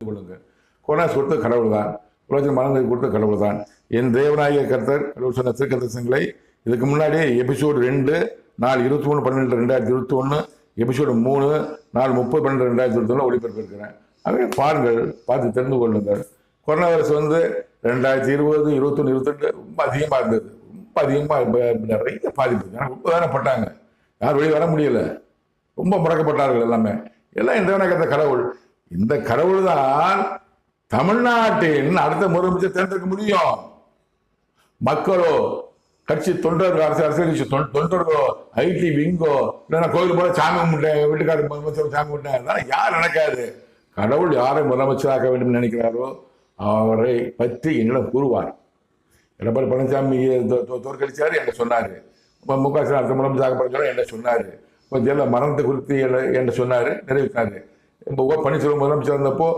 கொள்ளுங்க. கொரோனா கொடுத்த கடவுள் தான், உலகத்தில் மனதை கொடுத்த கடவுள் தான். என் தேவனாகிய கர்த்தர் கடவுள் சொன்ன திருக்கதர்சனங்களை இதுக்கு முன்னாடி எபிசோடு 2 நாள் 23/12/2021, எபிசோடு 3 நாள் 30/12/2021 ஒளிபரப்பிருக்கிறேன். அவை பாருங்கள், பார்த்து தெரிந்து கொள்ளுங்கள். கொரோனா வைரஸ் 2020, 21, 22 ரொம்ப அதிகமாக இருந்தது. ரொம்ப அதிகமாக நிறைய பாதிப்பு. ஏன்னா ரொம்ப வேதனைப்பட்டாங்க, யாரும் வெளியே வர முடியல, ரொம்ப முடக்கப்பட்டார்கள் எல்லாமே. எல்லாம் இந்த தேவனாகிய கடவுள். இந்த கடவுள் தான் தமிழ்நாட்டின் அடுத்த முதலமைச்சர் தேர்ந்தெடுக்க முடியும். மக்களோ, கட்சி தொண்டர்களோ, அரசியல் கட்சி தொண்டர்களோ, ஐடி விங்கோ, இல்லைன்னா கோயில் போல சாமி கும்பிட்டேன், வீட்டுக்காரர் முதலமைச்சர் சாமி கும்பிட்டேன், யார் நடக்காது. கடவுள் யாரை முதலமைச்சராக்க வேண்டும் நினைக்கிறாரோ அவரை பற்றி என்னிடம் கூறுவார். எடப்பாடி பழனிசாமி தோற்கடிச்சாரு என்ன சொன்னாரு, மு க ஸ்டாலின் அடுத்த முதலமைச்சராக என்ன சொன்னாரு, ஜெயலலிதா மரணத்தை குறித்து என்ன சொன்னாரு, நிறைவேற்றினாரு. பன்னீர்செல்வம் முதலமைச்சர் இருந்தப்போ